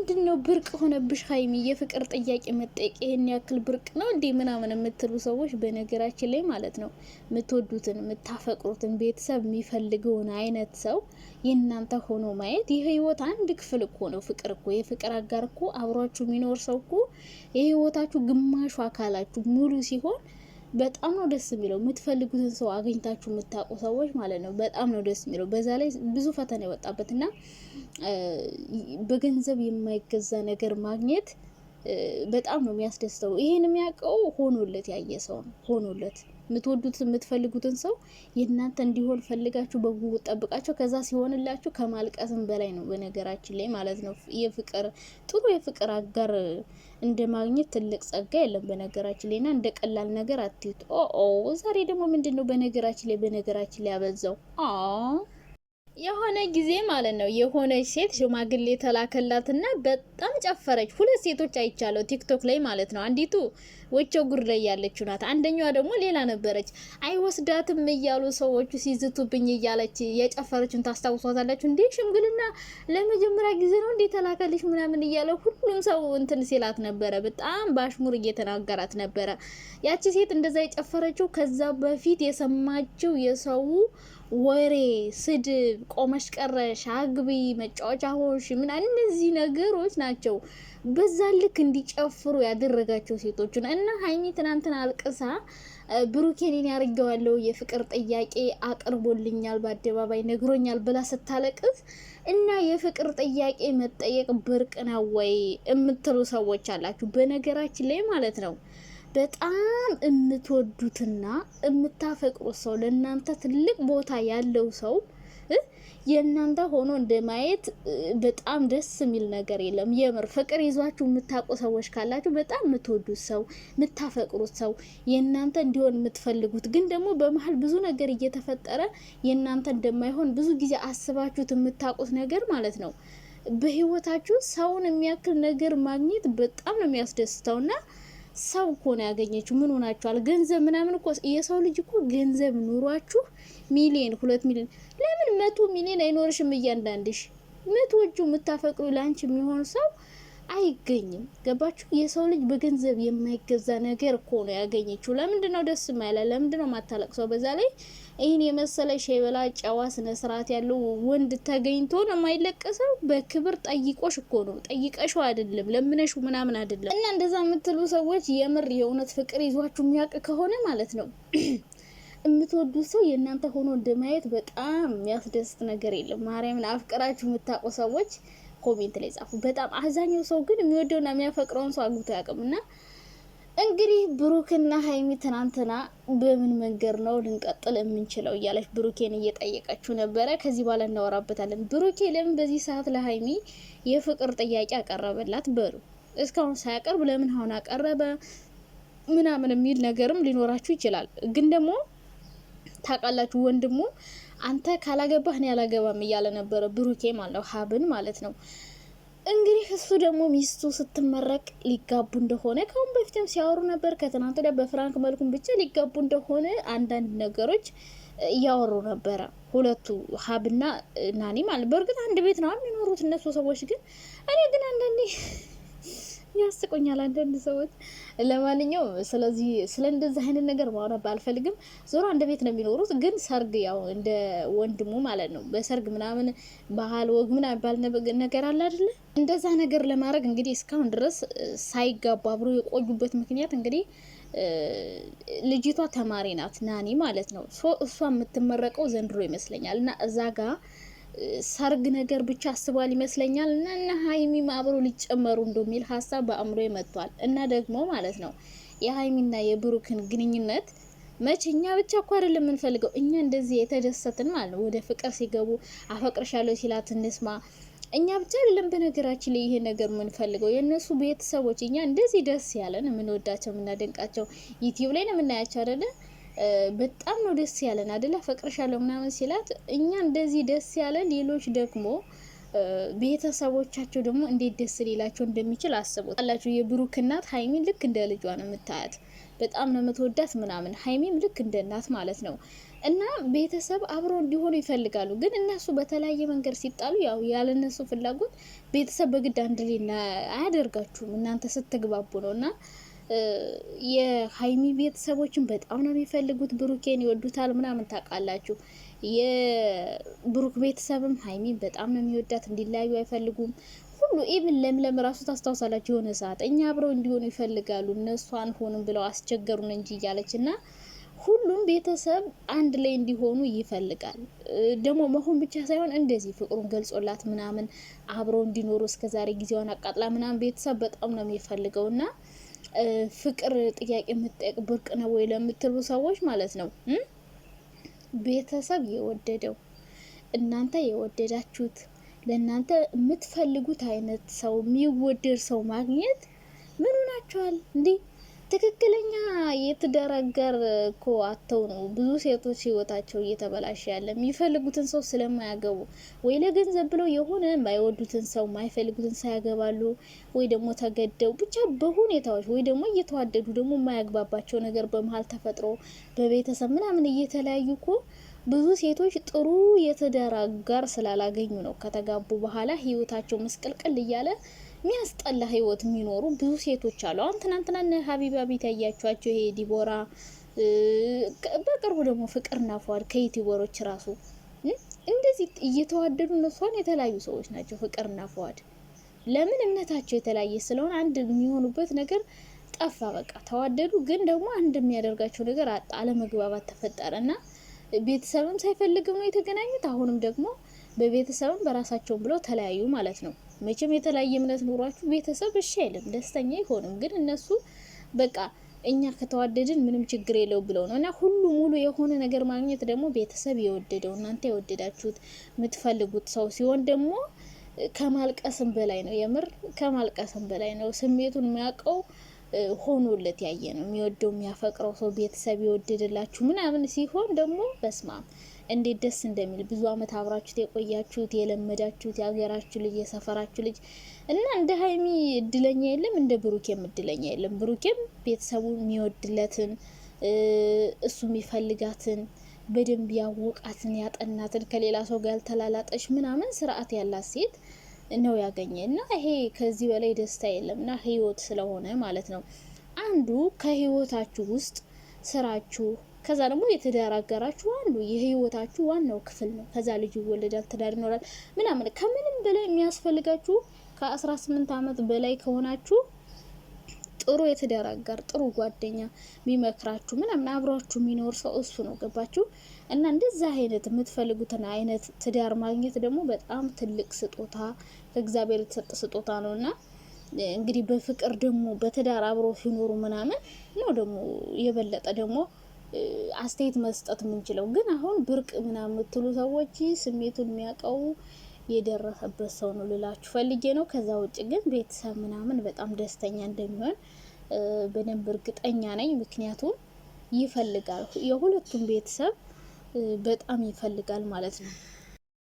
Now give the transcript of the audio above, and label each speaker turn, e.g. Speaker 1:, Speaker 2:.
Speaker 1: ምንድነው ብርቅ ሆነብሽ ሀይሚ? የፍቅር ጥያቄ መጠየቅ ይሄን ያክል ብርቅ ነው እንዴ ምናምን የምትሉ ሰዎች በነገራችን ላይ ማለት ነው የምትወዱትን የምታፈቅሩትን ቤተሰብ የሚፈልገውን አይነት ሰው የእናንተ ሆኖ ማየት የህይወት አንድ ክፍል እኮ ነው። ፍቅር እኮ የፍቅር አጋር እኮ አብሯችሁ የሚኖር ሰው እኮ የህይወታችሁ ግማሹ አካላችሁ ሙሉ ሲሆን በጣም ነው ደስ የሚለው። የምትፈልጉትን ሰው አግኝታችሁ የምታውቁ ሰዎች ማለት ነው በጣም ነው ደስ የሚለው። በዛ ላይ ብዙ ፈተና የወጣበትና በገንዘብ የማይገዛ ነገር ማግኘት በጣም ነው የሚያስደስተው። ይሄን የሚያውቀው ሆኖለት ያየ ሰው ነው። ሆኖለት የምትወዱት የምትፈልጉትን ሰው የእናንተ እንዲሆን ፈልጋችሁ በጉጉት ጠብቃችሁ ከዛ ሲሆንላችሁ ከማልቀስም በላይ ነው በነገራችን ላይ ማለት ነው። የፍቅር ጥሩ የፍቅር አጋር እንደ ማግኘት ትልቅ ጸጋ የለም በነገራችን ላይና እንደ ቀላል ነገር አትዩት። ዛሬ ደግሞ ምንድነው በነገራችን ላይ ያበዛው የሆነ ጊዜ ማለት ነው የሆነች ሴት ሽማግሌ ተላከላትና በጣም ጨፈረች። ሁለት ሴቶች አይቻለው ቲክቶክ ላይ ማለት ነው። አንዲቱ ወቸው ጉር ላይ ያለችው ናት። አንደኛዋ ደግሞ ሌላ ነበረች። አይወስዳትም እያሉ ሰዎቹ ሲዝቱብኝ እያለች የጨፈረችን ታስታውሷታላችሁ እንዴ? ሽምግልና ለመጀመሪያ ጊዜ ነው እንዴ ተላከልሽ ምናምን እያለ ሁሉም ሰው እንትን ሲላት ነበረ። በጣም ባሽሙር እየተናገራት ነበረ። ያቺ ሴት እንደዛ የጨፈረችው ከዛ በፊት የሰማችው የሰው ወሬ፣ ስድብ፣ ቆመሽ ቀረሽ፣ አግቢ፣ መጫወቻ ሆንሽ ምናምን እነዚህ ነገሮች ናቸው በዛ ልክ እንዲጨፍሩ ያደረጋቸው ሴቶችን እና ሀይሚ ትናንትና አልቅሳ ብሩኬን ያርገዋለሁ የፍቅር ጥያቄ አቅርቦልኛል በአደባባይ ነግሮኛል ብላ ስታለቅስ እና የፍቅር ጥያቄ መጠየቅ ብርቅ ነው ወይ የምትሉ ሰዎች አላችሁ በነገራችን ላይ ማለት ነው። በጣም የምትወዱትና የምታፈቅሩት ሰው ለእናንተ ትልቅ ቦታ ያለው ሰው የእናንተ ሆኖ እንደማየት በጣም ደስ የሚል ነገር የለም። የምር ፍቅር ይዟችሁ የምታውቁ ሰዎች ካላችሁ በጣም የምትወዱት ሰው የምታፈቅሩት ሰው የእናንተ እንዲሆን የምትፈልጉት ግን ደግሞ በመሀል ብዙ ነገር እየተፈጠረ የእናንተ እንደማይሆን ብዙ ጊዜ አስባችሁት የምታውቁት ነገር ማለት ነው። በህይወታችሁ ሰውን የሚያክል ነገር ማግኘት በጣም ነው የሚያስደስተውና ሰው እኮ ነው ያገኘችው። ምን ሆናችኋል? ገንዘብ ምናምን እኮ የሰው ልጅ እኮ ገንዘብ ኑሯችሁ ሚሊዮን 2 ሚሊዮን ለምን 100 ሚሊዮን አይኖርሽም? እያንዳንድሽ ምትወጁ የምታፈቅሩ ላንቺ የሚሆን ሰው አይገኝም። ገባችሁ? የሰው ልጅ በገንዘብ የማይገዛ ነገር እኮ ነው ያገኘችው። ለምንድን ነው ደስ የማይላ? ለምንድን ነው ማታለቅሰው? በዛ ላይ ይህን የመሰለ ሸበላ ጨዋ ስነ ስርዓት ያለው ወንድ ተገኝቶ ነው የማይለቀሰው። በክብር ጠይቆሽ እኮ ነው፣ ጠይቀሽው አይደለም፣ ለምነሽው ምናምን አይደለም። እና እንደዛ የምትሉ ሰዎች የምር የእውነት ፍቅር ይዟችሁ የሚያውቅ ከሆነ ማለት ነው የምትወዱት ሰው የእናንተ ሆኖ እንደማየት በጣም የሚያስደስት ነገር የለም። ማርያምን አፍቅራችሁ የምታውቁ ሰዎች ኮሜንት ላይ ጻፉ። በጣም አብዛኛው ሰው ግን የሚወደውና የሚያፈቅረውን ሰው አግብቶ ያውቅምና እንግዲህ ብሩክና ሀይሚ ትናንትና በምን መንገድ ነው ልንቀጥል የምንችለው እያለች ብሩኬን እየጠየቀችው ነበረ። ከዚህ በኋላ እናወራበታለን። ብሩኬ ለምን በዚህ ሰዓት ለሀይሚ የፍቅር ጥያቄ አቀረበላት? በሉ እስካሁን ሳያቀርብ ለምን አሁን አቀረበ ምናምን የሚል ነገርም ሊኖራችሁ ይችላል። ግን ደግሞ ታውቃላችሁ ወንድሙ አንተ ካላገባህ እኔ አላገባም እያለ ነበረ ብሩኬ ማለት ሀብን ማለት ነው። እንግዲህ እሱ ደግሞ ሚስቱ ስትመረቅ ሊጋቡ እንደሆነ ከአሁን በፊትም ሲያወሩ ነበር። ከትናንት ወዲያ በፍራንክ መልኩም ብቻ ሊጋቡ እንደሆነ አንዳንድ ነገሮች እያወሩ ነበረ ሁለቱ ሀብና ናኒ ማለት። በእርግጥ አንድ ቤት ነው የሚኖሩት እነሱ ሰዎች። ግን እኔ ግን አንዳንዴ ያስቆኛል አንዳንድ ሰዎች። ለማንኛውም ስለዚህ ስለ እንደዚህ አይነት ነገር ማውራት ባልፈልግም ዞሮ አንድ ቤት ነው የሚኖሩት። ግን ሰርግ ያው እንደ ወንድሙ ማለት ነው በሰርግ ምናምን ባህል ወግ ምናምን ባል ነገር አለ አይደለ? እንደዛ ነገር ለማድረግ እንግዲህ እስካሁን ድረስ ሳይጋቡ አብሮ የቆዩበት ምክንያት እንግዲህ ልጅቷ ተማሪ ናት ናኒ ማለት ነው። እሷ የምትመረቀው ዘንድሮ ይመስለኛል እና እዛ ጋር ሰርግ ነገር ብቻ አስቧል ይመስለኛል እና ሀይሚም አብሮ ሊጨመሩ እንደሚል ሀሳብ በአእምሮ መጥቷል። እና ደግሞ ማለት ነው የሀይሚና የብሩክን ግንኙነት መቼኛ ብቻ እኮ አይደለም የምንፈልገው እኛ እንደዚህ የተደሰትን ማለት ነው። ወደ ፍቅር ሲገቡ አፈቅርሻለሁ ሲላት እንስማ እኛ ብቻ አይደለም በነገራችን ላይ ይሄ ነገር የምንፈልገው የእነሱ ቤተሰቦች እኛ እንደዚህ ደስ ያለን የምንወዳቸው የምናደንቃቸው ዩቲዩብ ላይ ነው የምናያቸው አይደለ? በጣም ነው ደስ ያለን አይደለ? ፈቅርሻለሁ ምናምን ሲላት እኛ እንደዚህ ደስ ያለን ሌሎች ደግሞ ቤተሰቦቻቸው ደግሞ እንዴት ደስ ሊላቸው እንደሚችል አስቡት አላችሁ። የብሩክ እናት ሀይሚን ልክ እንደ ልጇ ነው የምታያት። በጣም ነው የምትወዳት ምናምን። ሀይሚም ልክ እንደ እናት ማለት ነው። እና ቤተሰብ አብረው እንዲሆኑ ይፈልጋሉ። ግን እነሱ በተለያየ መንገድ ሲጣሉ ያው ያለነሱ ፍላጎት ቤተሰብ በግድ አንድ ላይ አያደርጋችሁም። እናንተ ስትግባቡ ነው። እና የሀይሚ ቤተሰቦችን በጣም ነው የሚፈልጉት፣ ብሩኬን ይወዱታል ምናምን ታውቃላችሁ። የብሩክ ቤተሰብም ሀይሚን በጣም ነው የሚወዳት፣ እንዲለያዩ አይፈልጉም። ሁሉ ኢቭን ለምለም ራሱ ታስታውሳላችሁ፣ የሆነ ሰዓት እኛ አብረው እንዲሆኑ ይፈልጋሉ እነሱ አንሆንም ብለው አስቸገሩን እንጂ እያለች እና ሁሉም ቤተሰብ አንድ ላይ እንዲሆኑ ይፈልጋል። ደግሞ መሆን ብቻ ሳይሆን እንደዚህ ፍቅሩን ገልጾላት ምናምን አብረው እንዲኖሩ እስከዛሬ ጊዜዋን አቃጥላ ምናምን ቤተሰብ በጣም ነው የሚፈልገው። እና ፍቅር ጥያቄ የምትጠይቅ ብርቅ ነው ወይ ለምትሉ ሰዎች ማለት ነው፣ ቤተሰብ የወደደው እናንተ የወደዳችሁት ለእናንተ የምትፈልጉት አይነት ሰው የሚወደድ ሰው ማግኘት ምን ሆናችኋል እንዴ? ትክክለኛ የትዳር አጋር እኮ አተው ነው ብዙ ሴቶች ህይወታቸው እየተበላሸ ያለ፣ የሚፈልጉትን ሰው ስለማያገቡ ወይ ለገንዘብ ብለው የሆነ የማይወዱትን ሰው የማይፈልጉትን ሰው ያገባሉ፣ ወይ ደግሞ ተገደው ብቻ በሁኔታዎች፣ ወይ ደግሞ እየተዋደዱ ደግሞ የማያግባባቸው ነገር በመሀል ተፈጥሮ በቤተሰብ ምናምን እየተለያዩ እኮ ብዙ ሴቶች ጥሩ የትዳር አጋር ስላላገኙ ነው ከተጋቡ በኋላ ህይወታቸው መስቀልቅል እያለ የሚያስጠላ ህይወት የሚኖሩ ብዙ ሴቶች አሉ። አሁን ትናንትና ሀቢባ ቤት ያያችኋቸው ይሄ ዲቦራ፣ በቅርቡ ደግሞ ፍቅርና ፏድ ከዩቲዩበሮች ራሱ እንደዚህ እየተዋደዱ እነሷን የተለያዩ ሰዎች ናቸው። ፍቅርና ፏድ ለምን እምነታቸው የተለያየ ስለሆነ አንድ የሚሆኑበት ነገር ጠፋ። በቃ ተዋደዱ፣ ግን ደግሞ አንድ የሚያደርጋቸው ነገር አለመግባባት ተፈጠረና ቤተሰብም ሳይፈልግም ነው የተገናኙት። አሁንም ደግሞ በቤተሰብም በራሳቸውም ብለው ተለያዩ ማለት ነው። መቼም የተለያየ እምነት ኖሯችሁ ቤተሰብ እሺ አይልም፣ ደስተኛ አይሆንም። ግን እነሱ በቃ እኛ ከተዋደድን ምንም ችግር የለው ብለው ነው። እና ሁሉ ሙሉ የሆነ ነገር ማግኘት ደግሞ ቤተሰብ የወደደው እናንተ የወደዳችሁት የምትፈልጉት ሰው ሲሆን ደግሞ ከማልቀስም በላይ ነው። የምር ከማልቀስም በላይ ነው። ስሜቱን የሚያውቀው ሆኖለት ያየ ነው። የሚወደው የሚያፈቅረው ሰው ቤተሰብ የወደደላችሁ ምናምን ሲሆን ደግሞ በስማም እንዴት ደስ እንደሚል ብዙ አመት አብራችሁት የቆያችሁት የለመዳችሁት የሀገራችሁ ልጅ የሰፈራችሁ ልጅ እና እንደ ሀይሚ እድለኛ የለም፣ እንደ ብሩኬም እድለኛ የለም። ብሩኬም ቤተሰቡን የሚወድለትን እሱ የሚፈልጋትን በደንብ ያወቃትን ያጠናትን ከሌላ ሰው ጋር ያልተላላጠች ምናምን ስርዓት ያላት ሴት ነው ያገኘ እና ይሄ ከዚህ በላይ ደስታ የለም። እና ህይወት ስለሆነ ማለት ነው አንዱ ከህይወታችሁ ውስጥ ስራችሁ፣ ከዛ ደግሞ የትዳር አጋራችሁ አንዱ የህይወታችሁ ዋናው ክፍል ነው። ከዛ ልጅ ይወለዳል፣ ትዳር ይኖራል ምናምን። ከምንም በላይ የሚያስፈልጋችሁ ከ18 አመት በላይ ከሆናችሁ ጥሩ የትዳር አጋር፣ ጥሩ ጓደኛ የሚመክራችሁ ምናምን አብሯችሁ የሚኖር ሰው እሱ ነው። ገባችሁ? እና እንደዛ አይነት የምትፈልጉትን አይነት ትዳር ማግኘት ደግሞ በጣም ትልቅ ስጦታ ከእግዚአብሔር የተሰጠ ስጦታ ነው። እና እንግዲህ በፍቅር ደግሞ በትዳር አብሮ ሲኖሩ ምናምን ነው ደግሞ የበለጠ ደግሞ አስተያየት መስጠት የምንችለው። ግን አሁን ብርቅ ምናምን የምትሉ ሰዎች ስሜቱን የሚያውቀው የደረሰበት ሰው ነው ልላችሁ ፈልጌ ነው። ከዛ ውጭ ግን ቤተሰብ ምናምን በጣም ደስተኛ እንደሚሆን በደንብ እርግጠኛ ነኝ። ምክንያቱም ይፈልጋል፣ የሁለቱም ቤተሰብ በጣም ይፈልጋል ማለት ነው።